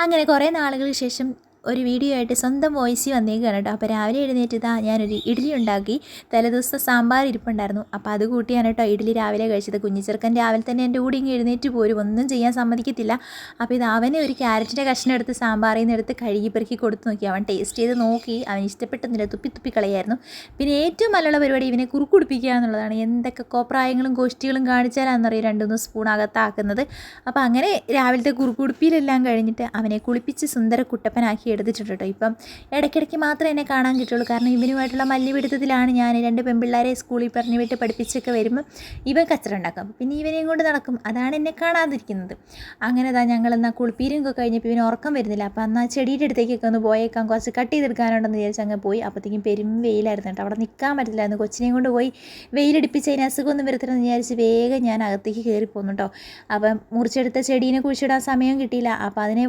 അങ്ങനെ കുറേ നാളുകൾക്ക് ശേഷം ഒരു വീഡിയോ ആയിട്ട് സ്വന്തം വോയിസിൽ വന്നേക്കാണ് കേട്ടോ. അപ്പോൾ രാവിലെ എഴുന്നേറ്റ് ഞാനൊരു ഇഡ്ഡലി ഉണ്ടാക്കി. തലേദിവസത്തെ സാമ്പാർ ഇരിപ്പുണ്ടായിരുന്നു. അപ്പോൾ അത് കൂട്ടിയാണ് കേട്ടോ ഇഡ്ഡലി രാവിലെ കഴിച്ചത്. കുഞ്ഞിച്ചെറുക്കൻ രാവിലെ തന്നെ എൻ്റെ കൂടെ ഇങ്ങ് എഴുന്നേറ്റ് പോരും, ഒന്നും ചെയ്യാൻ സമ്മതിക്കത്തില്ല. അപ്പോൾ ഇത് അവനെ ഒരു ക്യാരറ്റിൻ്റെ കഷ്ണം എടുത്ത് സാമ്പാറിൽ നിന്ന് എടുത്ത് കഴുകി പെറുക്കി കൊടുത്തു നോക്കി. അവൻ ടേസ്റ്റ് ചെയ്ത് നോക്കി, അവൻ ഇഷ്ടപ്പെട്ടെന്നില്ല, തുപ്പി കളയായിരുന്നു. പിന്നെ ഏറ്റവും നല്ലുള്ള പരിപാടി ഇവനെ കുറുക്കുടിപ്പിക്കുക എന്നുള്ളതാണ്. എന്തൊക്കെ കോപ്രായങ്ങളും ഗോഷ്ടികളും കാണിച്ചാലാണെന്നറിയാം 2-3 സ്പൂൺ അകത്താക്കുന്നത്. അപ്പോൾ അങ്ങനെ രാവിലത്തെ കുറുക്കുടുപ്പിയിലെല്ലാം കഴിഞ്ഞിട്ട് അവനെ കുളിപ്പിച്ച് സുന്ദര കുട്ടപ്പനാക്കി എടുത്തിട്ടുണ്ട് കേട്ടോ. ഇപ്പം ഇടയ്ക്കിടയ്ക്ക് മാത്രമേ എന്നെ കാണാൻ കിട്ടുള്ളൂ. കാരണം ഇവനുമായിട്ടുള്ള മല്ലിപിടുത്തത്തിലാണ് ഞാൻ. 2 പെൺപിള്ളേരെ സ്കൂളിൽ പറഞ്ഞു വിട്ട് പഠിപ്പിച്ചൊക്കെ വരുമ്പോൾ ഇവൻ കച്ചറ ഉണ്ടാക്കും. പിന്നെ ഇവനെയും കൊണ്ട് നടക്കും. അതാണ് എന്നെ കാണാതിരിക്കുന്നത്. അങ്ങനെ ഞങ്ങളെന്നാൽ കുളിപ്പീരൊക്കെ കഴിഞ്ഞപ്പോൾ ഇവന് ഉറക്കം വരുന്നില്ല. അപ്പോൾ എന്നാൽ ചെടിയുടെ അടുത്തേക്കൊക്കെ ഒന്ന് പോയേക്കാം, കുറച്ച് കട്ട് ചെയ്തെടുക്കാനുണ്ടെന്ന് വിചാരിച്ച് അങ്ങ് പോയി. അപ്പോഴത്തേക്കും പെരും വെയിലായിരുന്നു കേട്ടോ. അവിടെ നിൽക്കാൻ പറ്റില്ലായിരുന്നു. കൊച്ചിനെയും കൊണ്ട് പോയി വെയിലടിപ്പിച്ച് അതിന് അസുഖമൊന്നും വരത്തില്ലെന്ന് വിചാരിച്ച് വേഗം ഞാൻ അകത്തേക്ക് കയറി പോന്നു കേട്ടോ. അപ്പം മുറിച്ചെടുത്ത ചെടീനെ കുഴിച്ചിടാൻ സമയം കിട്ടിയില്ല. അപ്പോൾ അതിനെ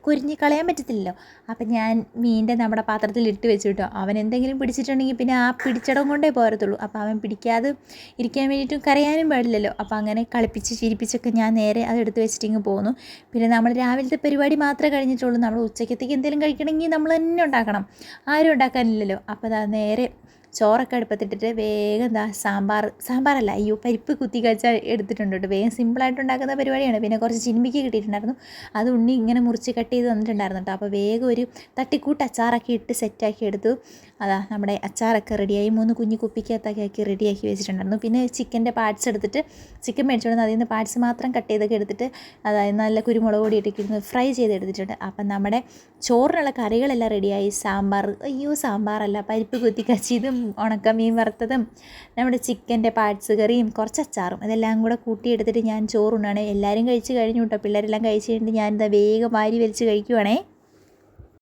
കുരിഞ്ഞ് കളയാൻ പറ്റത്തില്ലല്ലോ. അപ്പം ഞാൻ മീനിൻ്റെ നമ്മുടെ പാത്രത്തിൽ ഇട്ട് വെച്ചു കേട്ടോ. അവൻ എന്തെങ്കിലും പിടിച്ചിട്ടുണ്ടെങ്കിൽ പിന്നെ ആ പിടിച്ചടം കൊണ്ടേ പോരത്തുള്ളൂ. അപ്പോൾ അവൻ പിടിക്കാതെ ഇരിക്കാൻ വേണ്ടിയിട്ടും കരയാനും പാടില്ലല്ലോ. അപ്പോൾ അങ്ങനെ കളിപ്പിച്ച് ചിരിപ്പിച്ചൊക്കെ ഞാൻ നേരെ അത് എടുത്ത് വെച്ചിട്ട് ഇങ്ങ് പോന്നു. പിന്നെ നമ്മൾ രാവിലത്തെ പരിപാടി മാത്രമേ കഴിഞ്ഞിട്ടുള്ളൂ. നമ്മൾ ഉച്ചക്കത്തേക്ക് എന്തെങ്കിലും കഴിക്കണമെങ്കിൽ നമ്മൾ തന്നെ ഉണ്ടാക്കണം, ആരും ഉണ്ടാക്കാനില്ലല്ലോ. അപ്പോൾ നേരെ ചോറൊക്കെ അടുപ്പത്തിട്ടിട്ട് വേഗം സാമ്പാറല്ല, പരിപ്പ് കുത്തി കഴിച്ചാൽ എടുത്തിട്ടുണ്ട് കേട്ടോ. വേഗം സിമ്പിളായിട്ട് ഉണ്ടാക്കുന്ന പരിപാടിയാണ്. പിന്നെ കുറച്ച് ചിൻപിക്ക് കിട്ടിയിട്ടുണ്ടായിരുന്നു. അത് ഉണ്ണി ഇങ്ങനെ മുറിച്ച് കട്ട് ചെയ്ത് വന്നിട്ടുണ്ടായിരുന്നു കേട്ടോ. അപ്പോൾ വേഗം ഒരു തട്ടിക്കൂട്ട് അച്ചാറൊക്കെ ഇട്ട് സെറ്റാക്കി എടുത്തു. നമ്മുടെ അച്ചാറൊക്കെ റെഡിയായി. 3 കുഞ്ഞു കുപ്പിക്കകത്തൊക്കെ ആക്കി റെഡിയാക്കി വെച്ചിട്ടുണ്ടായിരുന്നു. പിന്നെ ചിക്കൻ്റെ പാർട്സ് എടുത്തിട്ട് ചിക്കൻ മേടിച്ചുകൊണ്ട് അതിൽ നിന്ന് പാർട്സ് മാത്രം കട്ട് ചെയ്തൊക്കെ എടുത്തിട്ട് അതായത് നല്ല കുരുമുളക് പൊടി ഇട്ടിട്ട് ഫ്രൈ ചെയ്ത് എടുത്തിട്ടുണ്ട്. അപ്പം നമ്മുടെ ചോറിനുള്ള കറികളെല്ലാം റെഡിയായി. സാമ്പാറല്ല, പരിപ്പ് കുത്തി കച്ചിയതും ഉണക്കമീൻ വറുത്തതും നമ്മുടെ ചിക്കൻ്റെ പാർട്സ് കറിയും കുറച്ച് അച്ചാറും ഇതെല്ലാം കൂടെ കൂട്ടിയെടുത്തിട്ട് ഞാൻ ചോറുണ്ണാണ്. എല്ലാവരും കഴിച്ച് കഴിഞ്ഞു കേട്ടോ. പിള്ളേരെല്ലാം കഴിച്ച് കഴിഞ്ഞിട്ട് ഞാനിതാ വേഗം വാരി വലിച്ച് കഴിക്കുവാണേ.